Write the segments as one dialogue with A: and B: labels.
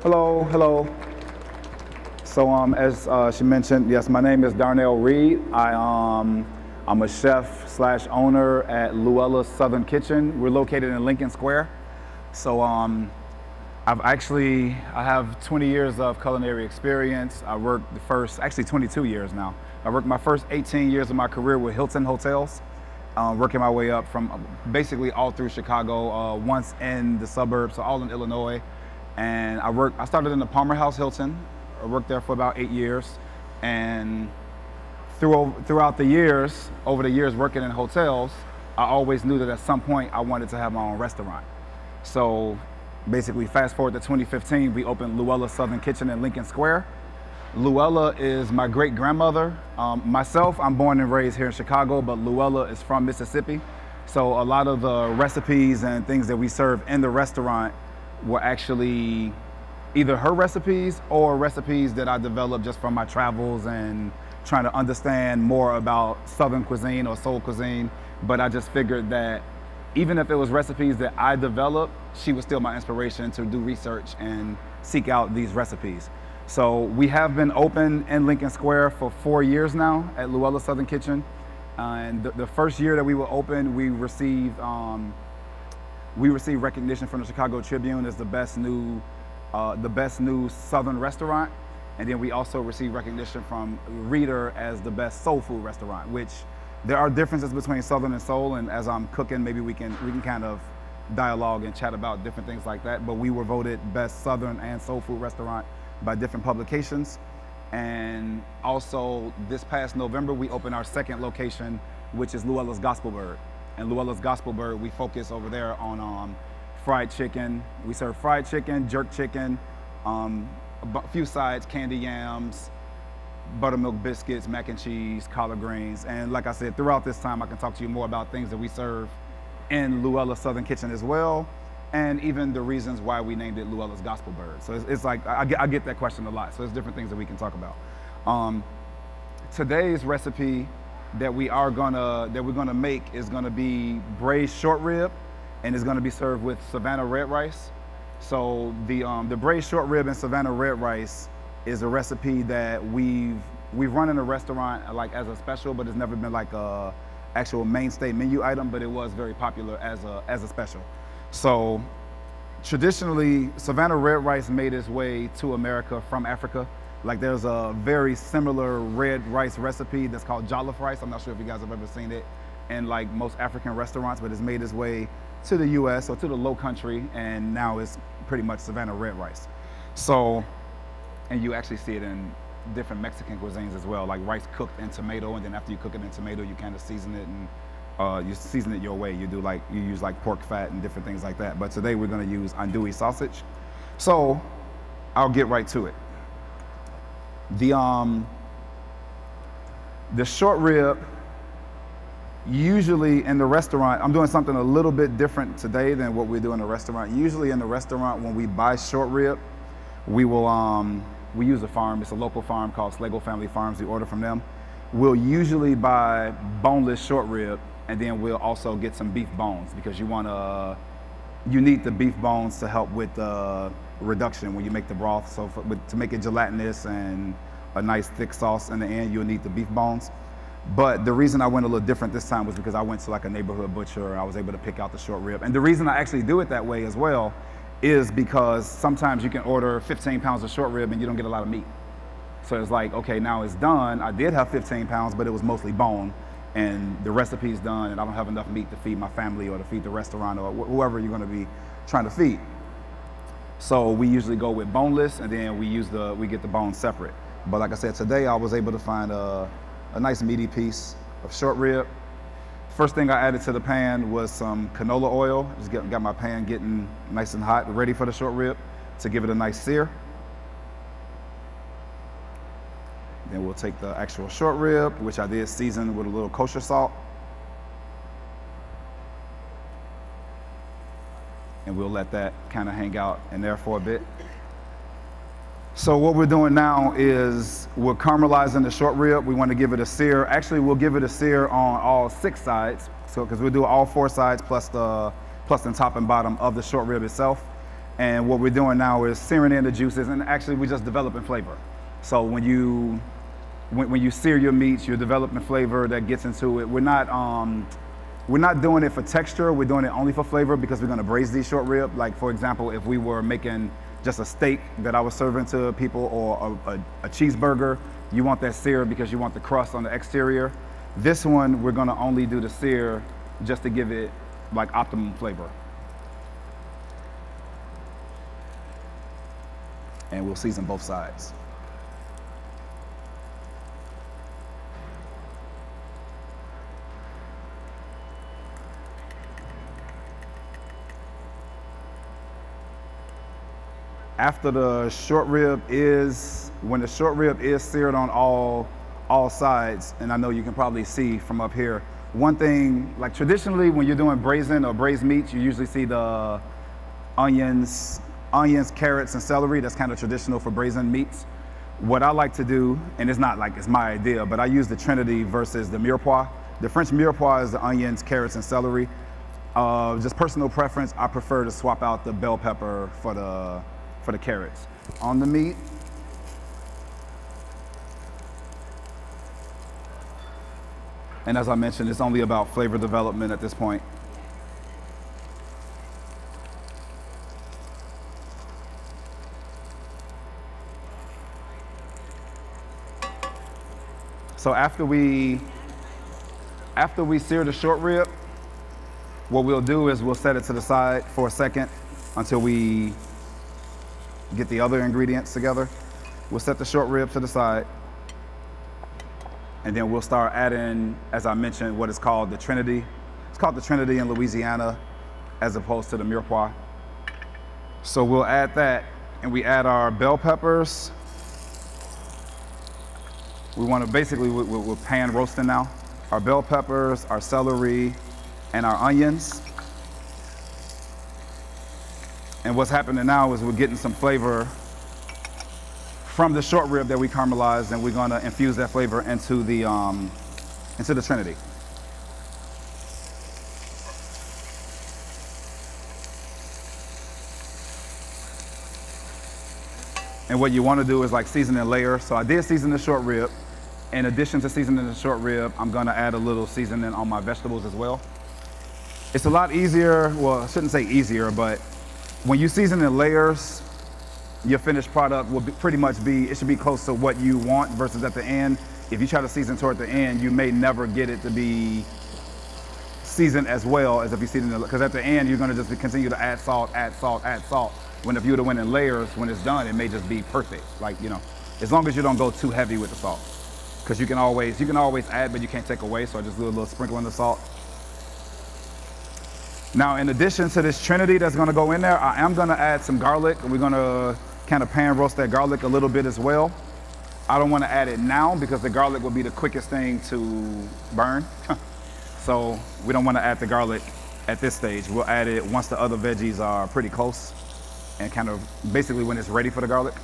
A: Hello, hello. So as she mentioned, yes, my name is Darnell Reed. I'm a chef slash owner at Luella's Southern Kitchen. We're located in Lincoln Square. So I have 20 years of culinary experience. I worked the first, actually 22 years now. I worked my first 18 years of my career with Hilton Hotels, working my way up from basically all through Chicago, once in the suburbs, so all in Illinois. And I started in the Palmer House Hilton. I worked there for about 8 years. And throughout the years, over the years working in hotels, I always knew that at some point I wanted to have my own restaurant. So basically fast forward to 2015, we opened Luella's Southern Kitchen in Lincoln Square. Luella is my great grandmother. Myself, I'm born and raised here in Chicago, but Luella is from Mississippi. So a lot of the recipes and things that we serve in the restaurant were actually either her recipes or recipes that I developed just from my travels and trying to understand more about Southern cuisine or soul cuisine. But I just figured that even if it was recipes that I developed, she was still my inspiration to do research and seek out these recipes. So we have been open in Lincoln Square for 4 years now at Luella Southern Kitchen. And the first year that we were open, we received recognition from the Chicago Tribune as the best new Southern restaurant. And then we also received recognition from Reader as the best soul food restaurant, which there are differences between Southern and soul. And as I'm cooking, maybe we can kind of dialogue and chat about different things like that. But we were voted best Southern and soul food restaurant by different publications. And also this past November, we opened our second location, which is Luella's Gospel Bird. And Luella's Gospel Bird, we focus over there on fried chicken. We serve fried chicken, jerk chicken, a few sides, candy yams, buttermilk biscuits, mac and cheese, collard greens. And like I said, throughout this time, I can talk to you more about things that we serve in Luella's Southern Kitchen as well, and even the reasons why we named it Luella's Gospel Bird. So it's like, I get that question a lot. So there's different things that we can talk about. Today's recipe that we're gonna make is gonna be braised short rib, and it's gonna be served with Savannah Red Rice. So the braised short rib and Savannah Red Rice is a recipe that we've run in a restaurant like as a special, but it's never been like a actual mainstay menu item, but it was very popular as a special. So traditionally, Savannah Red Rice made its way to America from Africa. Like there's a very similar red rice recipe that's called jollof rice. I'm not sure if you guys have ever seen it in like most African restaurants, but it's made its way to the US or to the low country, and now it's pretty much Savannah Red Rice. So, and you actually see it in different Mexican cuisines as well, like rice cooked in tomato, and then after you cook it in tomato, you kind of season it, and you season it your way. You use like pork fat and different things like that. But today we're gonna use andouille sausage. So I'll get right to it. The short rib, usually in the restaurant, I'm doing something a little bit different today than what we do in the restaurant. Usually in the restaurant, when we buy short rib, we use a farm. It's a local farm called Slagle Family Farms. We order from them. We'll usually buy boneless short rib, and then we'll also get some beef bones, because you need the beef bones to help with the reduction when you make the broth. So to make it gelatinous and a nice thick sauce in the end, you'll need the beef bones. But the reason I went a little different this time was because I went to like a neighborhood butcher. I was able to pick out the short rib. And the reason I actually do it that way as well is because sometimes you can order 15 pounds of short rib and you don't get a lot of meat. So it's like, okay, now it's done. I did have 15 pounds, but it was mostly bone, and the recipe's done, and I don't have enough meat to feed my family or to feed the restaurant or whoever you're gonna be trying to feed. So we usually go with boneless, and then we get the bones separate. But like I said, today I was able to find a nice meaty piece of short rib. First thing I added to the pan was some canola oil. Just got my pan getting nice and hot, ready for the short rib to give it a nice sear. Then we'll take the actual short rib, which I did season with a little kosher salt. And we'll let that kind of hang out in there for a bit. So what we're doing now is we're caramelizing the short rib. We want to give it a sear. Actually, we'll give it a sear on all 6 sides. So because we'll do all 4 sides plus the top and bottom of the short rib itself. And what we're doing now is searing in the juices, and actually we're just developing flavor. So when you sear your meats, you're developing flavor that gets into it. We're not doing it for texture, we're doing it only for flavor because we're gonna braise these short rib. Like for example, if we were making just a steak that I was serving to people or a cheeseburger, you want that sear because you want the crust on the exterior. This one, we're gonna only do the sear just to give it like optimum flavor. And we'll season both sides. After the short rib when the short rib is seared on all sides, and I know you can probably see from up here, one thing, like traditionally when you're doing braising or braised meats, you usually see the onions, carrots, and celery. That's kind of traditional for braising meats. What I like to do, and it's not like it's my idea, but I use the Trinity versus the mirepoix. The French mirepoix is the onions, carrots, and celery. Just personal preference, I prefer to swap out the bell pepper for the carrots. On the meat, and as I mentioned, it's only about flavor development at this point. So after we sear the short rib, what we'll do is we'll set it to the side for a second until we get the other ingredients together. We'll set the short rib to the side, and then we'll start adding, as I mentioned, what is called the Trinity. It's called the Trinity in Louisiana as opposed to the mirepoix. So we'll add that, and we add our bell peppers. We want to basically, we're pan roasting now. Our bell peppers, our celery, and our onions. And what's happening now is we're getting some flavor from the short rib that we caramelized, and we're gonna infuse that flavor into the Trinity. And what you want to do is like season in layers. So I did season the short rib. In addition to seasoning the short rib, I'm gonna add a little seasoning on my vegetables as well. It's a lot easier, well, I shouldn't say easier, but when you season in layers, your finished product will pretty much it should be close to what you want versus at the end. If you try to season toward the end, you may never get it to be seasoned as well as if you season it, because at the end, you're gonna just continue to add salt, add salt, add salt. When if you would've went in layers, when it's done, it may just be perfect. Like, you know, as long as you don't go too heavy with the salt. Because you can always add, but you can't take away, so I just do a little sprinkling of salt. Now, in addition to this Trinity that's gonna go in there, I am gonna add some garlic, and we're gonna kind of pan roast that garlic a little bit as well. I don't wanna add it now because the garlic will be the quickest thing to burn. So we don't wanna add the garlic at this stage. We'll add it once the other veggies are pretty close and kind of basically when it's ready for the garlic.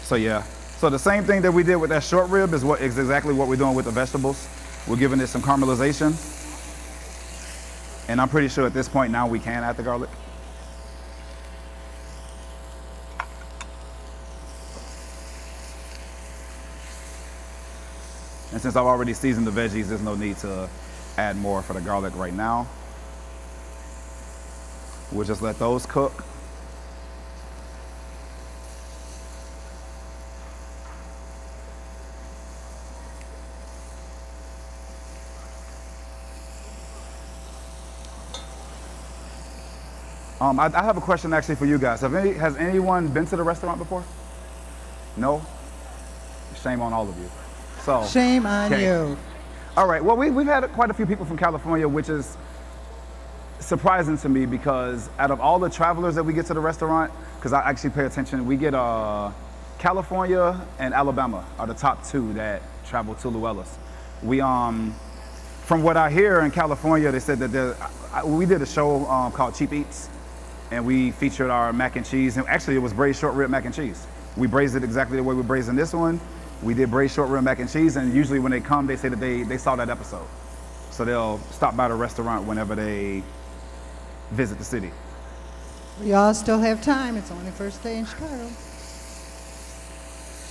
A: So yeah, so the same thing that we did with that short rib is exactly what we're doing with the vegetables. We're giving it some caramelization. And I'm pretty sure at this point now we can add the garlic. And since I've already seasoned the veggies, there's no need to add more for the garlic right now. We'll just let those cook. I have a question actually for you guys. Has anyone been to the restaurant before? No? Shame on all of you. So
B: shame on you.
A: All right, well, we've had quite a few people from California, which is surprising to me because out of all the travelers that we get to the restaurant, because I actually pay attention, we get California and Alabama are the top two that travel to Luella's. We, from what I hear in California, they said that we did a show called Cheap Eats, and we featured our mac and cheese, and actually it was braised short rib mac and cheese. We braised it exactly the way we're braising this one, We did braised short rib mac and cheese, and usually when they come, they say that they saw that episode. So they'll stop by the restaurant whenever they visit the city.
B: We all still have time. It's only first day in Chicago.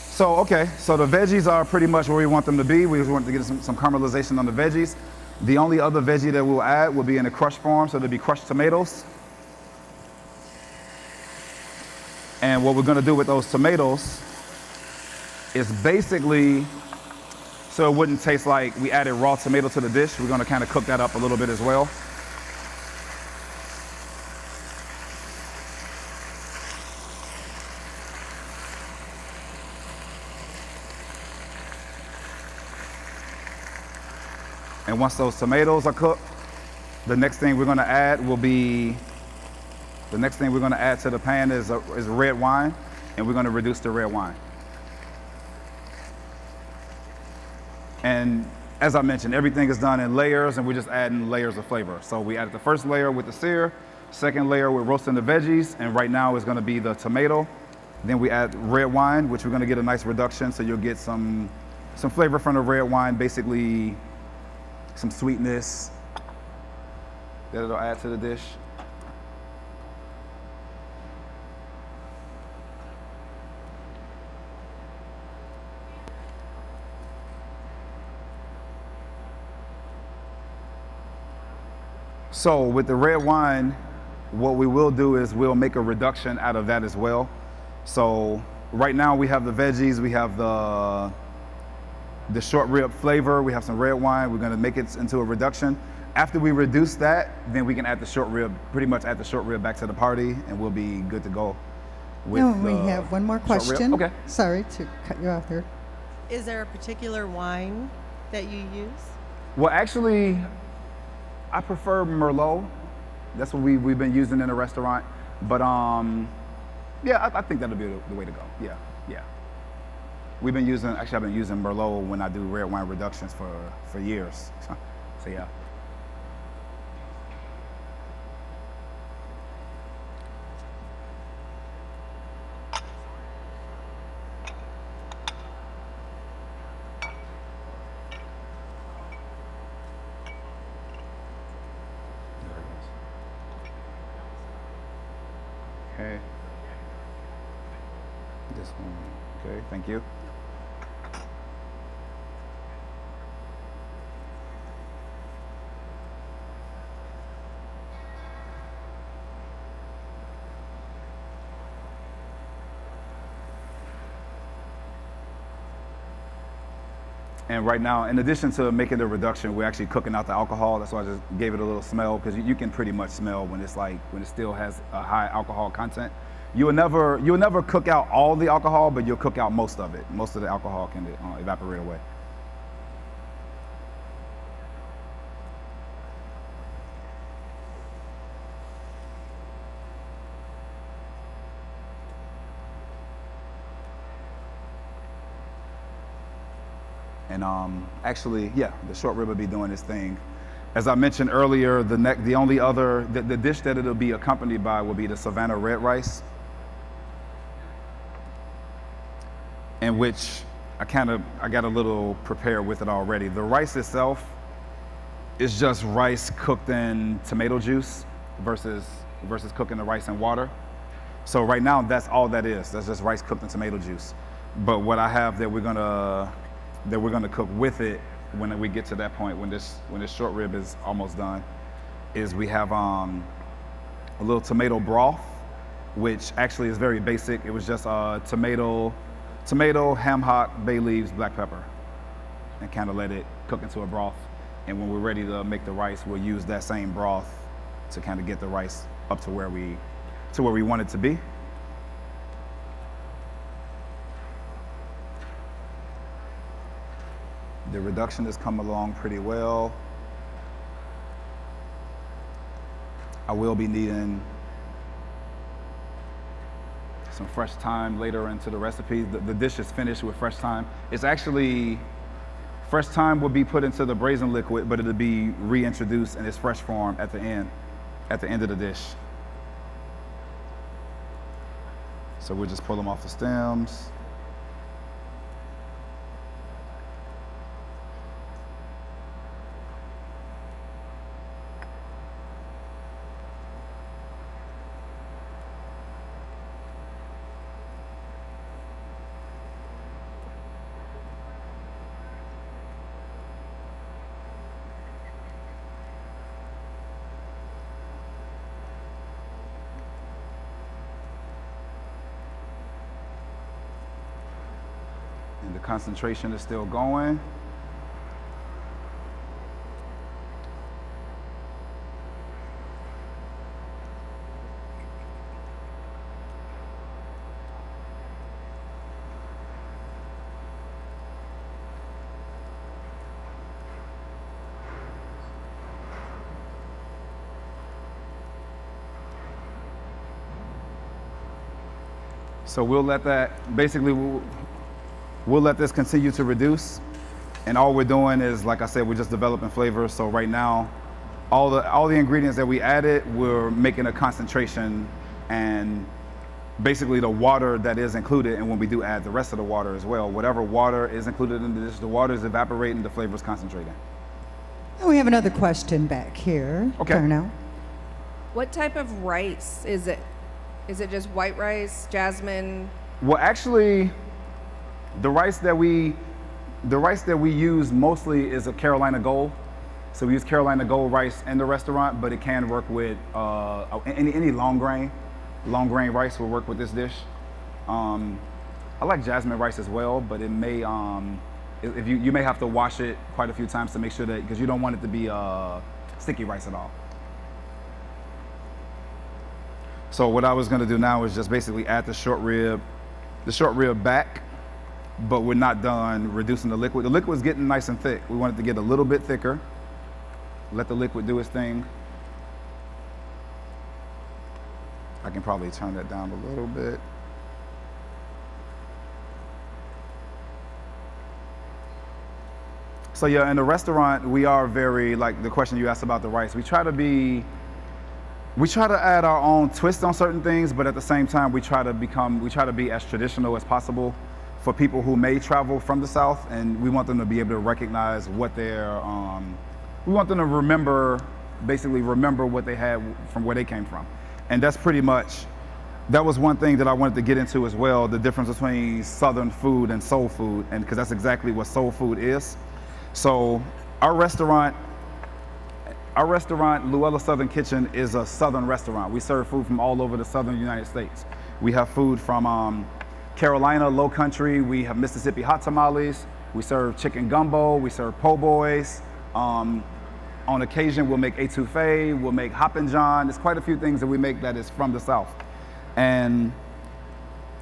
A: So, okay, so the veggies are pretty much where we want them to be. We just want to get some caramelization on the veggies. The only other veggie that we'll add will be in a crushed form, so there'll be crushed tomatoes. And what we're gonna do with those tomatoes is basically, so it wouldn't taste like we added raw tomato to the dish, we're gonna kind of cook that up a little bit as well. And once those tomatoes are cooked, the next thing we're gonna add will be, the next thing we're gonna add to the pan is red wine, and we're gonna reduce the red wine. And as I mentioned, everything is done in layers, and we're just adding layers of flavor. So we added the first layer with the sear, second layer we're roasting the veggies, and right now is gonna be the tomato. Then we add red wine, which we're gonna get a nice reduction, so you'll get some flavor from the red wine, basically some sweetness that it'll add to the dish. So with the red wine, what we will do is we'll make a reduction out of that as well. So right now we have the veggies, we have the short rib flavor, we have some red wine, we're gonna make it into a reduction. After we reduce that, then we can add the short rib, pretty much add the short rib back to the party, and we'll be good to go with
B: we have one more question.
A: Okay.
B: Sorry to cut you off there.
C: Is there a particular wine that you use?
A: Well, actually, I prefer Merlot. That's what we've been using in the restaurant. But yeah, I think that'll be the way to go. Yeah. I've been using Merlot when I do red wine reductions for years. So yeah. Okay. This one. Okay, thank you. And right now, in addition to making the reduction, we're actually cooking out the alcohol. That's why I just gave it a little smell, because you can pretty much smell when it still has a high alcohol content. You'll never cook out all the alcohol, but you'll cook out most of it. Most of the alcohol can evaporate away. And actually, yeah, the short rib will be doing this thing. As I mentioned earlier, the dish that it'll be accompanied by will be the Savannah Red Rice, in which I got a little prepared with it already. The rice itself is just rice cooked in tomato juice versus cooking the rice in water. So right now, that's all that is. That's just rice cooked in tomato juice. But what I have that we're gonna cook with it when we get to that point, when this short rib is almost done, is we have a little tomato broth, which actually is very basic. It was just tomato, ham hock, bay leaves, black pepper, and kind of let it cook into a broth. And when we're ready to make the rice, we'll use that same broth to kind of get the rice up to where we want it to be. The reduction has come along pretty well. I will be needing some fresh thyme later into the recipe. The dish is finished with fresh thyme. It's actually, fresh thyme will be put into the braising liquid, but it'll be reintroduced in its fresh form at the end of the dish. So we'll just pull them off the stems. concentration is still going. So we'll let that, basically, we'll let this continue to reduce. And all we're doing is, like I said, we're just developing flavors. So right now, all the ingredients that we added, we're making a concentration, and basically the water that is included, and when we do add the rest of the water as well, whatever water is included in the dish, the water is evaporating, the flavor is concentrating.
B: And we have another question back here.
A: Okay.
B: Darnell.
D: What type of rice is it? Is it just white rice, jasmine?
A: Well, actually, the rice that we use mostly is a Carolina Gold. So we use Carolina Gold rice in the restaurant, but it can work with any long grain. Long grain rice will work with this dish. I like jasmine rice as well, but it may if you may have to wash it quite a few times to make sure that, because you don't want it to be sticky rice at all. So what I was going to do now is just basically add the short rib back, but we're not done reducing the liquid. The liquid's getting nice and thick. We want it to get a little bit thicker. Let the liquid do its thing. I can probably turn that down a little bit. So yeah, in the restaurant, we are very, like the question you asked about the rice, we try to add our own twist on certain things, but at the same time, we try to be as traditional as possible for people who may travel from the South, and we want them to be able to recognize what we want them to basically remember what they had from where they came from. And that was one thing that I wanted to get into as well, the difference between Southern food and soul food, and because that's exactly what soul food is. So our restaurant, Luella Southern Kitchen, is a Southern restaurant. We serve food from all over the Southern United States. We have food from Carolina, Low Country. We have Mississippi hot tamales. We serve chicken gumbo. We serve po' boys. On occasion, we'll make etouffee. We'll make hoppin' john. There's quite a few things that we make that is from the South. And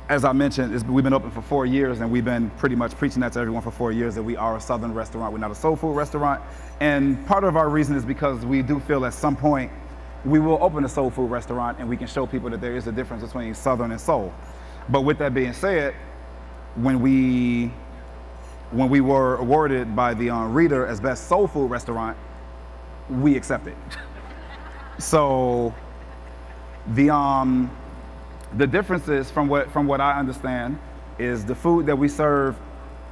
A: as I mentioned, we've been open for 4 years, and we've been pretty much preaching that to everyone for 4 years, that we are a Southern restaurant. We're not a soul food restaurant. And part of our reason is because we do feel at some point we will open a soul food restaurant, and we can show people that there is a difference between Southern and soul. But with that being said, when we were awarded by the Reader as Best Soul Food Restaurant, we accepted. So the differences from what I understand is the food that we serve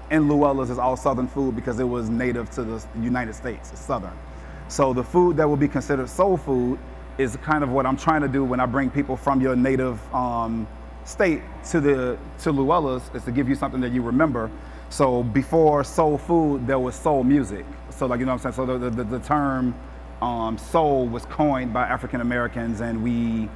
A: in Luella's is all Southern food because it was native to the United States. It's Southern. So the food that would be considered soul food is kind of what I'm trying to do when I bring people from your native state to Luella's, is to give you something that you remember. So before soul food, there was soul music. So, like, you know what I'm saying? So the term soul was coined by African Americans, and we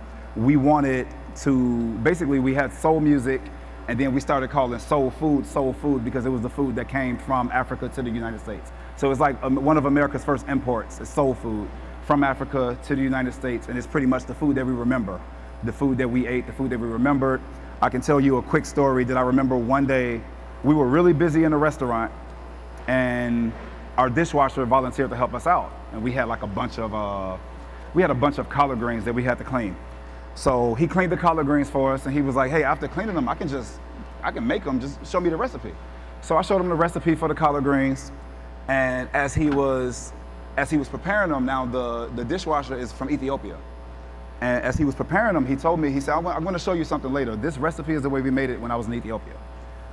A: wanted to, basically we had soul music, and then we started calling soul food because it was the food that came from Africa to the United States. So it's like one of America's first imports is soul food from Africa to the United States, and it's pretty much the food that we remember, the food that we ate, the food that we remembered. I can tell you a quick story that I remember. One day we were really busy in the restaurant, and our dishwasher volunteered to help us out, and we had like a bunch of collard greens that we had to clean. So he cleaned the collard greens for us, and he was like, hey, after cleaning them, I can make them, just show me the recipe. So I showed him the recipe for the collard greens, and as he was preparing them, now the dishwasher is from Ethiopia. And as he was preparing them, he told me, he said, I'm going to show you something later. This recipe is the way we made it when I was in Ethiopia.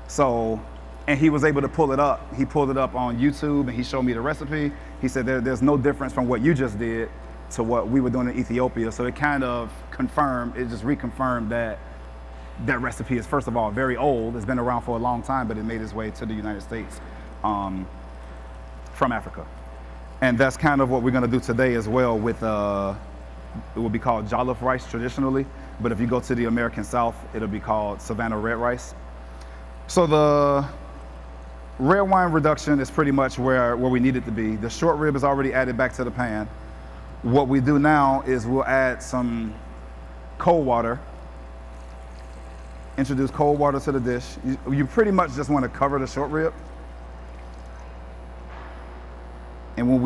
A: So, and he was able to pull it up. He pulled it up on YouTube, and he showed me the recipe. He said, there's no difference from what you just did to what we were doing in Ethiopia. So it kind of just reconfirmed that recipe is, first of all, very old. It's been around for a long time, but it made its way to the United States from Africa. And that's kind of what we're gonna do today as well with, it will be called jollof rice traditionally, but if you go to the American South, it'll be called Savannah Red Rice. So red wine reduction is pretty much where we need it to be. The short rib is already added back to the pan. What we do now is we'll add some cold water. Introduce cold water to the dish. You pretty much just want to cover the short rib. And when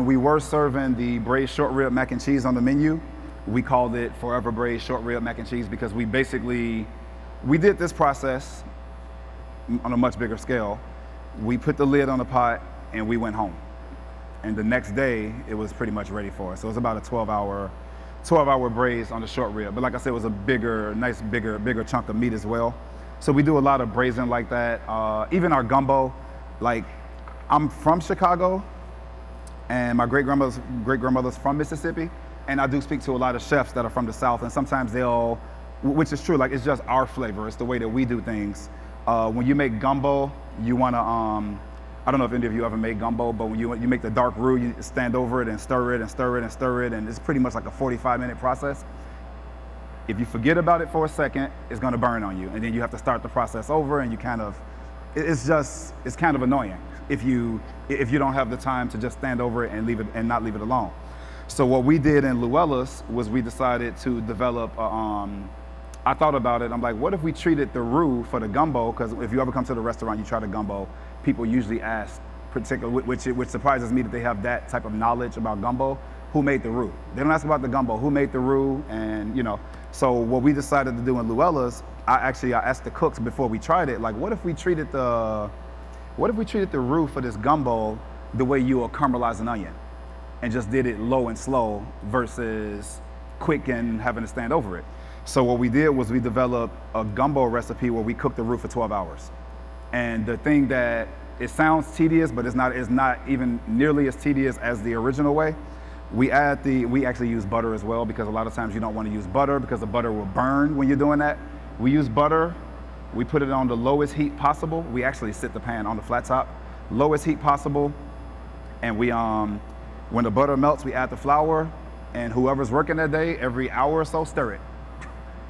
A: we were serving the braised short rib mac and cheese on the menu, we called it Forever Braised Short Rib Mac and Cheese because we did this process on a much bigger scale. We put the lid on the pot and we went home. And the next day, it was pretty much ready for us. So it was about a 12-hour braise on the short rib. But like I said, it was a bigger chunk of meat as well. So we do a lot of braising like that. Even our gumbo, like I'm from Chicago and my great-grandmother's from Mississippi. And I do speak to a lot of chefs that are from the South, and sometimes which is true, like it's just our flavor, it's the way that we do things. When you make gumbo, you wanna, I don't know if any of you ever made gumbo, but when you make the dark roux, you stand over it and stir it and stir it and stir it, and it's pretty much like a 45-minute process. If you forget about it for a second, it's gonna burn on you, and then you have to start the process over, and it's kind of annoying if you don't have the time to just stand over it and not leave it alone. So what we did in Luella's was we decided to develop, I thought about it, I'm like, what if we treated the roux for the gumbo, because if you ever come to the restaurant, you try the gumbo, people usually ask, which surprises me that they have that type of knowledge about gumbo, who made the roux? They don't ask about the gumbo, who made the roux, and so what we decided to do in Luella's, I asked the cooks before we tried it, like, what if we treated the roux for this gumbo the way you will caramelize an onion? And just did it low and slow versus quick and having to stand over it. So what we did was we developed a gumbo recipe where we cooked the roux for 12 hours. And the thing that, it sounds tedious, but it's not even nearly as tedious as the original way. We actually use butter as well, because a lot of times you don't want to use butter because the butter will burn when you're doing that. We use butter, we put it on the lowest heat possible. We actually sit the pan on the flat top, lowest heat possible, and when the butter melts, we add the flour, and whoever's working that day, every hour or so, stir it.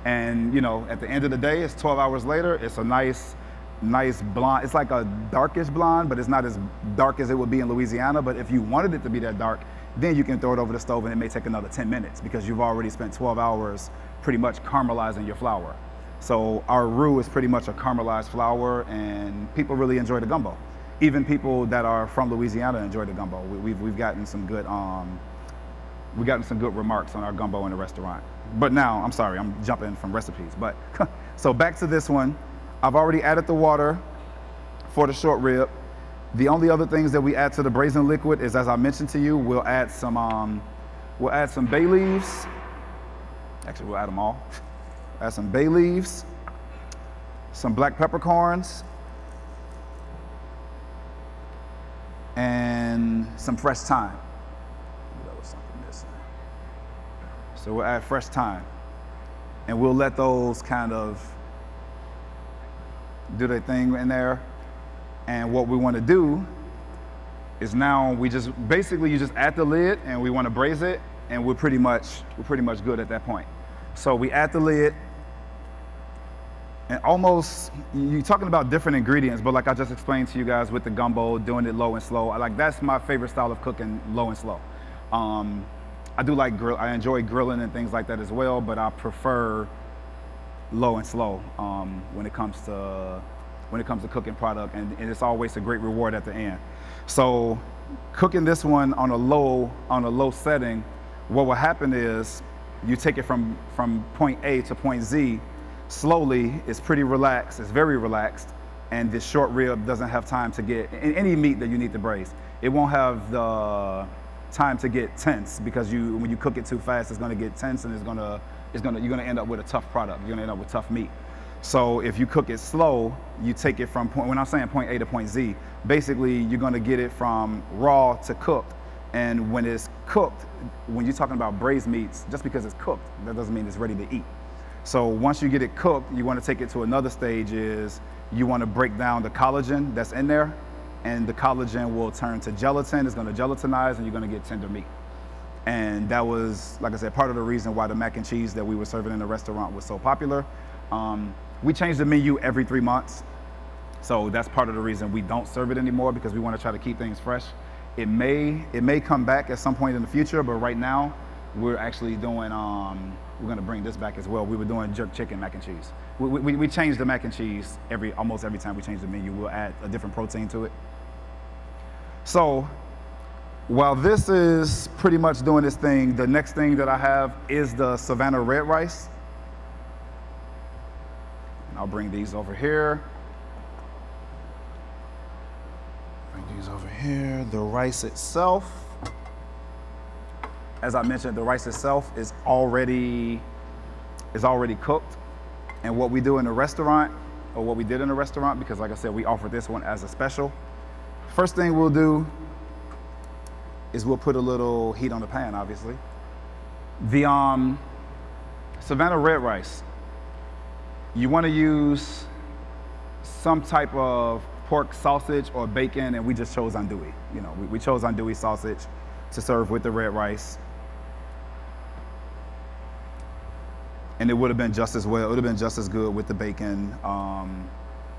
A: And at the end of the day, it's 12 hours later, it's a nice blonde. It's like a darkish blonde, but it's not as dark as it would be in Louisiana. But if you wanted it to be that dark, then you can throw it over the stove and it may take another 10 minutes because you've already spent 12 hours pretty much caramelizing your flour. So our roux is pretty much a caramelized flour, and people really enjoy the gumbo. Even people that are from Louisiana enjoy the gumbo. We've gotten some good remarks on our gumbo in the restaurant. But now, I'm sorry, I'm jumping from recipes. But so back to this one. I've already added the water for the short rib. The only other things that we add to the braising liquid is, as I mentioned to you, we'll add some bay leaves. Actually, we'll add them all. Add some bay leaves, some black peppercorns, and some fresh thyme. That was something missing. So we'll add fresh thyme, and we'll let those kind of do their thing in there. And what we want to do is now you just add the lid, and we want to braise it, and we're pretty much good at that point. So we add the lid, and you're talking about different ingredients, but like I just explained to you guys with the gumbo, doing it low and slow, that's my favorite style of cooking, low and slow. I enjoy grilling and things like that as well, but I prefer low and slow when it comes to cooking product, and it's always a great reward at the end. So cooking this one on a low setting, what will happen is you take it from point A to point Z slowly. It's pretty relaxed, it's very relaxed, and this short rib doesn't have time to get, any meat that you need to braise, it won't have the time to get tense, because when you cook it too fast, it's gonna get tense, and you're gonna end up with a tough product. You're gonna end up with tough meat. So if you cook it slow, you take it from when I'm saying point A to point Z, basically you're gonna get it from raw to cooked. And when it's cooked, when you're talking about braised meats, just because it's cooked, that doesn't mean it's ready to eat. So once you get it cooked, you want to take it to another stage, is you want to break down the collagen that's in there, and the collagen will turn to gelatin. It's going to gelatinize, and you're going to get tender meat. And that was, like I said, part of the reason why the mac and cheese that we were serving in the restaurant was so popular. We change the menu every 3 months. So that's part of the reason we don't serve it anymore, because we want to try to keep things fresh. It may come back at some point in the future, but right now we're actually doing, we're going to bring this back as well. We were doing jerk chicken mac and cheese. We change the mac and cheese almost every time we change the menu. We'll add a different protein to it. So while this is pretty much doing this thing, the next thing that I have is the Savannah Red Rice. And I'll bring these over here. Bring these over here. The rice itself, as I mentioned, the rice itself is already cooked. And what we do in the restaurant, or what we did in the restaurant, because like I said, we offered this one as a special. First thing we'll do is we'll put a little heat on the pan, obviously. The Savannah Red Rice, you want to use some type of pork sausage or bacon, and we just chose andouille. You know, we chose andouille sausage to serve with the red rice. And it would have been just as well, it would have been just as good with the bacon.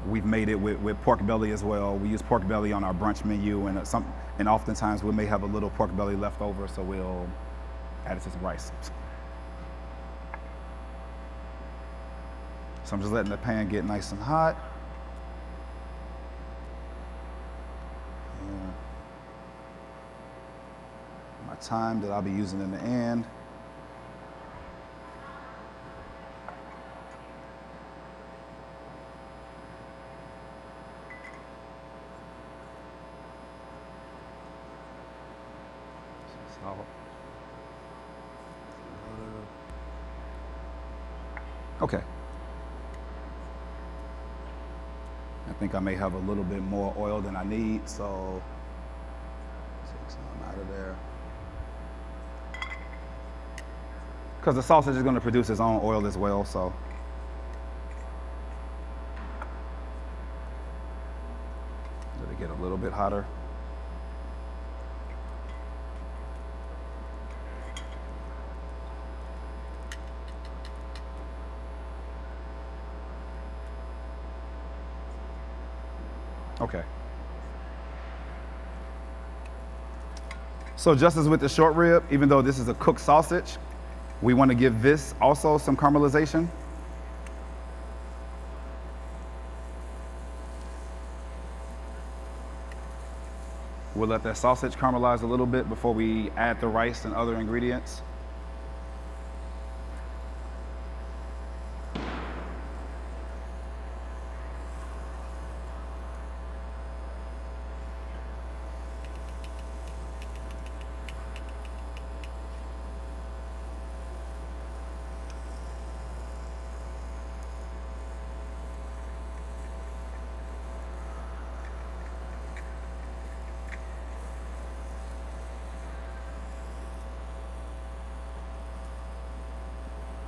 A: We've made it with pork belly as well. We use pork belly on our brunch menu, and oftentimes we may have a little pork belly left over, so we'll add it to some rice. So I'm just letting the pan get nice and hot. Yeah. My thyme that I'll be using in the end. Salt. Okay. I think I may have a little bit more oil than I need, so take some out of there. Because the sausage is going to produce its own oil as well, so. Let it get a little bit hotter. Okay. So just as with the short rib, even though this is a cooked sausage, we want to give this also some caramelization. We'll let that sausage caramelize a little bit before we add the rice and other ingredients.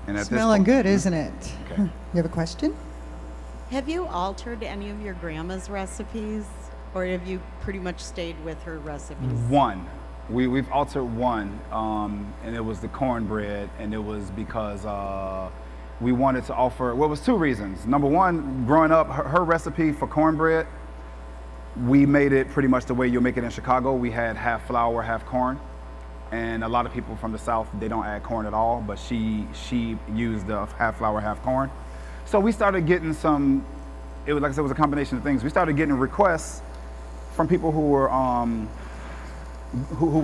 A: And at
B: Smelling
A: this point,
B: good, isn't it?
A: Okay.
B: You have a question?
E: Have you altered any of your grandma's recipes, or have you pretty much stayed with her recipes?
A: One. We've altered one, and it was the cornbread, and it was because we wanted to offer, well, it was two reasons. Number one, growing up, her recipe for cornbread, we made it pretty much the way you'll make it in Chicago. We had half flour, half corn. And a lot of people from the South, they don't add corn at all, but she used the half flour, half corn. So we started getting some, it was like I said, it was a combination of things. We started getting requests from people who were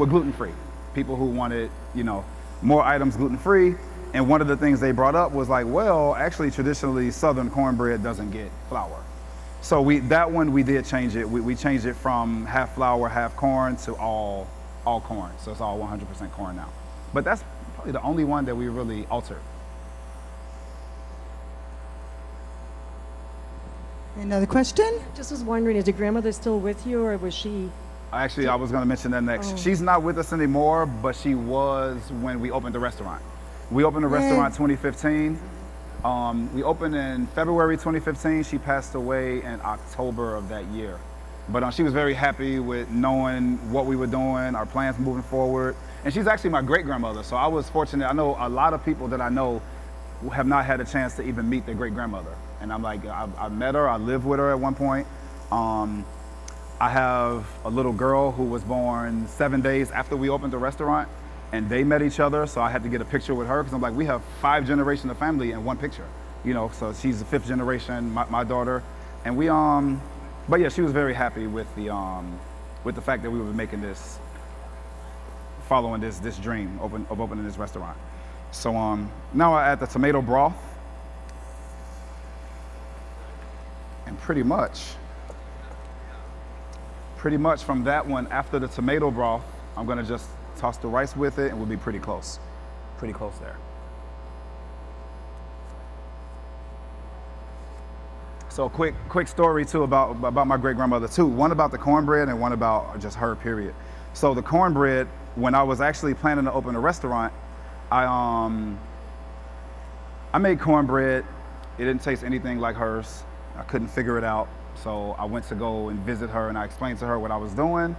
A: gluten-free, people who wanted, you know, more items gluten-free. And one of the things they brought up was like, well, actually traditionally Southern cornbread doesn't get flour. So that one we did change it. We changed it from half flour, half corn to all corn. So it's all 100% corn now. But that's probably the only one that we really altered.
B: Another question?
F: Just was wondering, is your grandmother still with you, or was she?
A: Actually, I was going to mention that next.
F: Oh.
A: She's not with us anymore, but she was when we opened the restaurant. We opened the restaurant 2015. We opened in February 2015. She passed away in October of that year. But she was very happy with knowing what we were doing, our plans moving forward. And she's actually my great-grandmother, so I was fortunate. I know a lot of people that I know have not had a chance to even meet their great-grandmother. And I'm like, I met her, I lived with her at one point. I have a little girl who was born 7 days after we opened the restaurant, and they met each other, so I had to get a picture with her because I'm like, we have 5 generations of family in one picture, you know. So she's the 5th generation, my daughter, and we but yeah, she was very happy with the fact that we were making this, following this dream of opening this restaurant. So now I add the tomato broth, and pretty much from that one, after the tomato broth, I'm gonna just toss the rice with it, and we'll be pretty close there. So quick story too about my great grandmother too. One about the cornbread and one about just her, period. So the cornbread, when I was actually planning to open a restaurant, I made cornbread. It didn't taste anything like hers. I couldn't figure it out. So I went to go and visit her, and I explained to her what I was doing.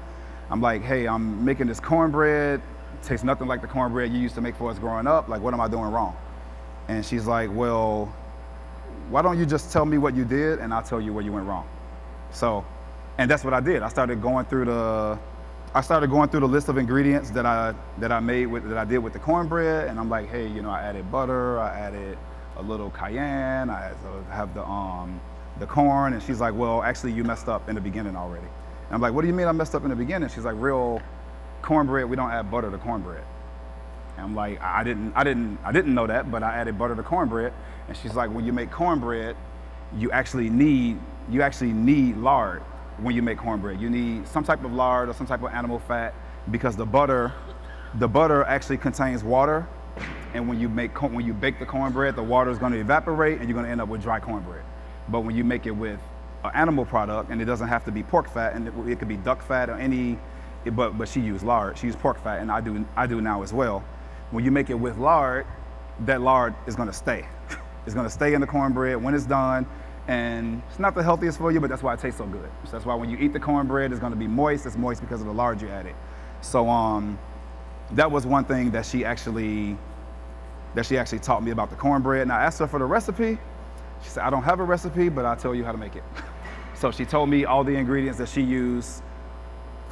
A: I'm like, hey, I'm making this cornbread. It tastes nothing like the cornbread you used to make for us growing up. Like, what am I doing wrong? And she's like, well, why don't you just tell me what you did, and I'll tell you where you went wrong. So, and that's what I did. I started going through the list of ingredients that I did with the cornbread, and I'm like, hey, you know, I added butter, I added a little cayenne, I have the corn, and she's like, well, actually you messed up in the beginning already. And I'm like, what do you mean I messed up in the beginning? She's like, real cornbread, we don't add butter to cornbread. And I'm like, I didn't know that, but I added butter to cornbread. And she's like, when you make cornbread, you actually need lard when you make cornbread. You need some type of lard or some type of animal fat, because the butter actually contains water. And when you bake the cornbread, the water is going to evaporate, and you're going to end up with dry cornbread. But when you make it with an animal product, and it doesn't have to be pork fat, and it could be duck fat or but she used lard. She used pork fat, and I do now as well. When you make it with lard, that lard is going to stay. It's going to stay in the cornbread when it's done, and it's not the healthiest for you, but that's why it tastes so good. So that's why when you eat the cornbread, it's going to be moist. It's moist because of the lard you added. So that was one thing that she actually taught me about the cornbread. And I asked her for the recipe. She said, I don't have a recipe, but I'll tell you how to make it. So she told me all the ingredients that she used.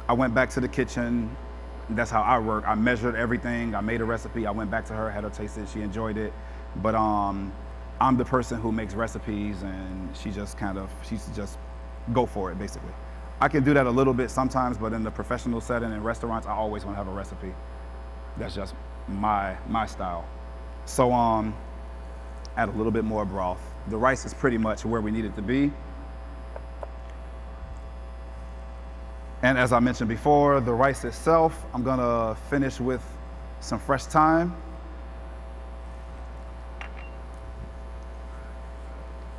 A: I went back to the kitchen. That's how I work. I measured everything. I made a recipe. I went back to her, had her taste it. She enjoyed it. But I'm the person who makes recipes, and she's just go for it, basically. I can do that a little bit sometimes, but in the professional setting in restaurants, I always want to have a recipe. That's just my style. So add a little bit more broth. The rice is pretty much where we need it to be. And as I mentioned before, the rice itself, I'm gonna finish with some fresh thyme.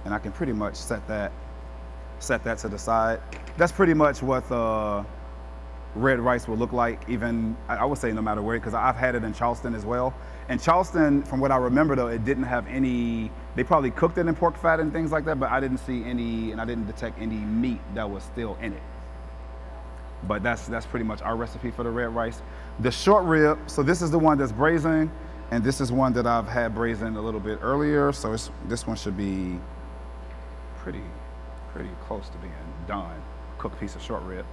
A: And I can pretty much set that to the side. That's pretty much what red rice will look like, even, I would say no matter where, because I've had it in Charleston as well. And Charleston, from what I remember though, it didn't have any, they probably cooked it in pork fat and things like that, but I didn't see any, and I didn't detect any meat that was still in it. But that's pretty much our recipe for the red rice. The short rib, so this is the one that's braising, and this is one that I've had braising a little bit earlier, so this one should be pretty close to being done. Cooked piece of short rib.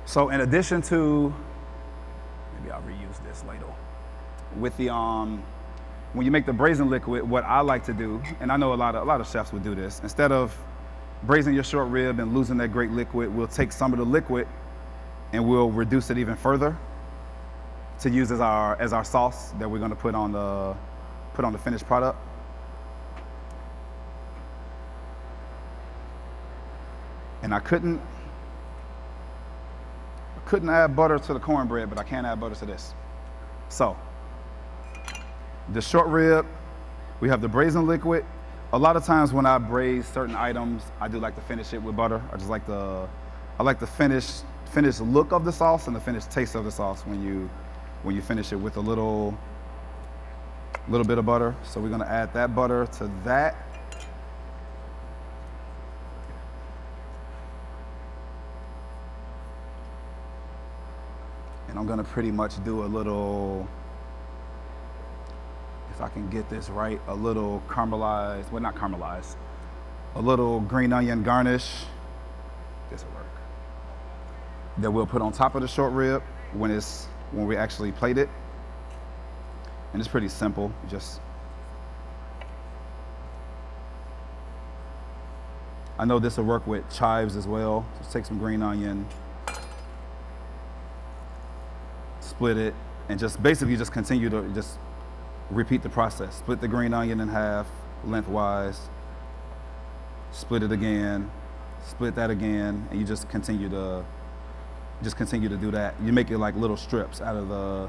A: So in addition to, maybe I'll reuse this later. With the when you make the braising liquid, what I like to do, and I know a lot of chefs would do this, instead of braising your short rib and losing that great liquid, we'll take some of the liquid and we'll reduce it even further to use as our sauce that we're going to put on the finished product. And I couldn't add butter to the cornbread, but I can add butter to this. So the short rib, we have the braising liquid. A lot of times when I braise certain items, I do like to finish it with butter. I like the finished look of the sauce and the finished taste of the sauce when you finish it with a little bit of butter. So we're gonna add that butter to that. And I'm gonna pretty much do a little, if I can get this right, a little caramelized, well, not caramelized, a little green onion garnish. This will work. That we'll put on top of the short rib when we actually plate it. And it's pretty simple. I know this will work with chives as well. Just take some green onion, split it, and basically continue to just repeat the process. Split the green onion in half lengthwise, split it again, split that again, and you just continue to do that. You make it like little strips out of the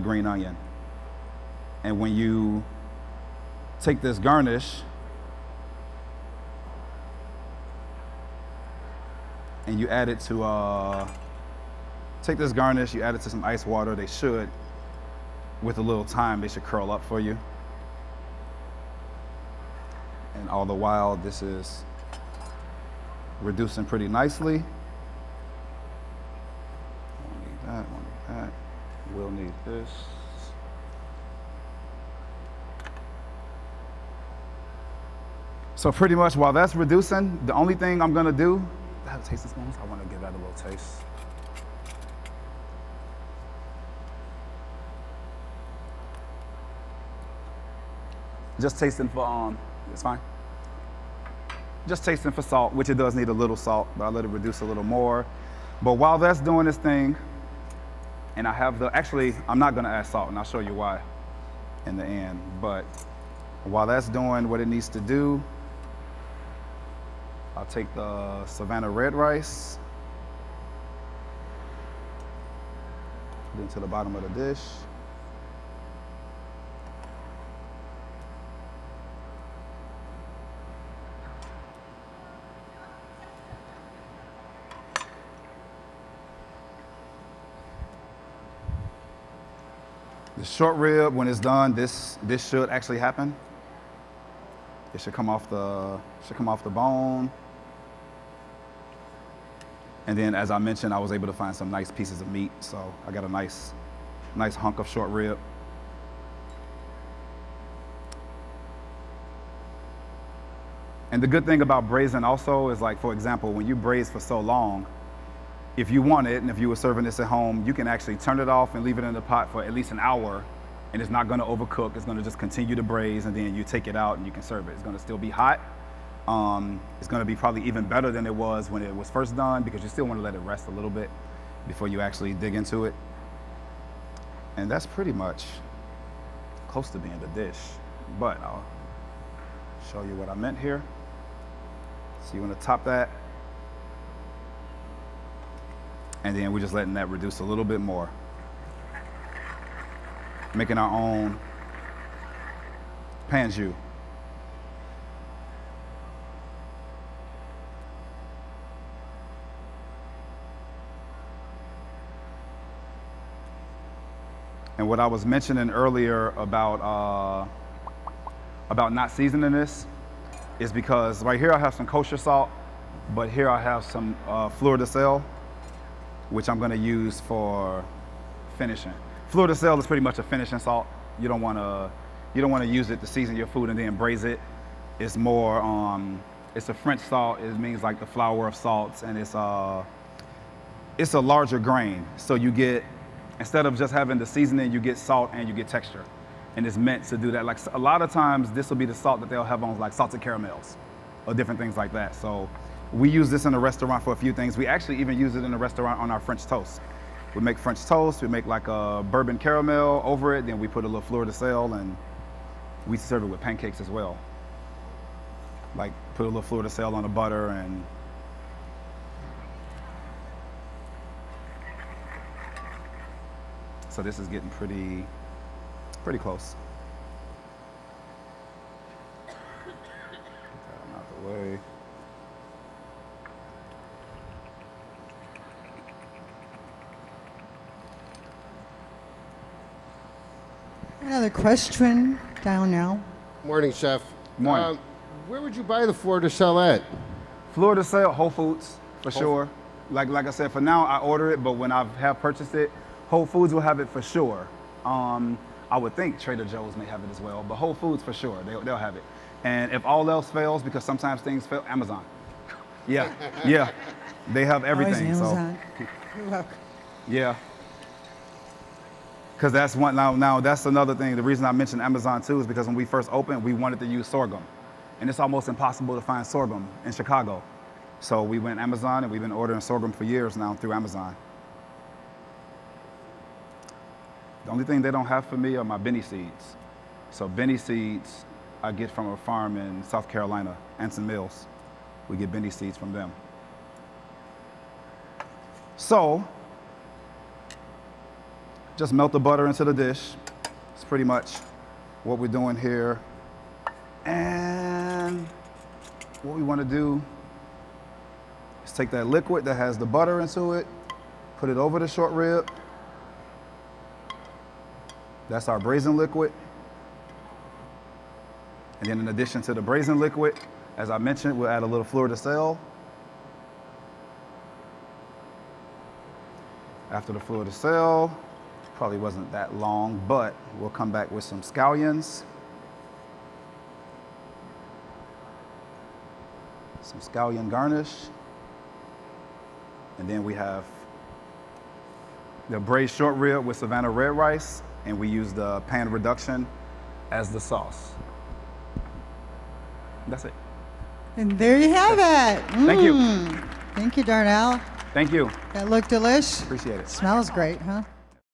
A: green onion. And when you take this garnish and you add it to take this garnish, you add it to some ice water. They should, with a little time, they should curl up for you. And all the while, this is reducing pretty nicely. Won't need that, won't need that. We'll need this. So pretty much while that's reducing, the only thing I'm gonna do, I have tasting spoons. I want to give that a little taste. Just tasting for it's fine. Just tasting for salt, which it does need a little salt, but I let it reduce a little more. But while that's doing this thing, and I have actually, I'm not gonna add salt, and I'll show you why in the end. But while that's doing what it needs to do, I'll take the Savannah Red Rice, put it into the bottom of the dish. The short rib, when it's done, this should actually happen. It should come off the bone. And then, as I mentioned, I was able to find some nice pieces of meat, so I got a nice hunk of short rib. And the good thing about braising also is, like, for example, when you braise for so long, if you want it, and if you were serving this at home, you can actually turn it off and leave it in the pot for at least an hour, and it's not gonna overcook. It's gonna just continue to braise, and then you take it out and you can serve it. It's gonna still be hot. It's gonna be probably even better than it was when it was first done, because you still wanna let it rest a little bit before you actually dig into it. And that's pretty much close to being the dish, but I'll show you what I meant here. So you wanna top that, and then we're just letting that reduce a little bit more. Making our own pan jus. And what I was mentioning earlier about not seasoning this is because right here I have some kosher salt, but here I have some fleur de sel, which I'm gonna use for finishing. Fleur de sel is pretty much a finishing salt. You don't wanna use it to season your food and then braise it. It's more, it's a French salt. It means like the flour of salts, and it's a larger grain. So you get, instead of just having the seasoning, you get salt and you get texture. And it's meant to do that. Like a lot of times, this will be the salt that they'll have on like salted caramels or different things like that. So we use this in a restaurant for a few things. We actually even use it in a restaurant on our French toast. We make French toast, we make like a bourbon caramel over it, then we put a little fleur de sel, and we serve it with pancakes as well. Like put a little fleur de sel on the butter, and so this is getting pretty close. Get that out of the way.
B: Another question, Darnell.
G: Morning, Chef.
A: Morning.
G: Where would you buy the fleur de sel at?
A: Fleur de sel, Whole Foods, for sure. Like I said, for now I order it, but when I have purchased it, Whole Foods will have it for sure. I would think Trader Joe's may have it as well, but Whole Foods for sure, they'll have it. And if all else fails, because sometimes things fail, Amazon. Yeah, yeah. They have everything.
B: Always
A: So
B: Amazon. You're welcome.
A: yeah. Because that's one, now that's another thing. The reason I mentioned Amazon too is because when we first opened, we wanted to use sorghum. And it's almost impossible to find sorghum in Chicago. So we went Amazon, and we've been ordering sorghum for years now through Amazon. The only thing they don't have for me are my Benny seeds. So Benny seeds I get from a farm in South Carolina, Anson Mills. We get Benny seeds from them. So just melt the butter into the dish. It's pretty much what we're doing here. And what we want to do is take that liquid that has the butter into it, put it over the short rib. That's our braising liquid. And then in addition to the braising liquid, as I mentioned, we'll add a little fleur de sel. After the fleur de sel, probably wasn't that long, but we'll come back with some scallions. Some scallion garnish. And then we have the braised short rib with Savannah Red Rice, and we use the pan reduction as the sauce. That's it.
B: And there you have it.
A: Thank you.
B: Thank you, Darnell.
A: Thank you.
B: That looked delish.
A: Appreciate it.
B: Smells great, huh?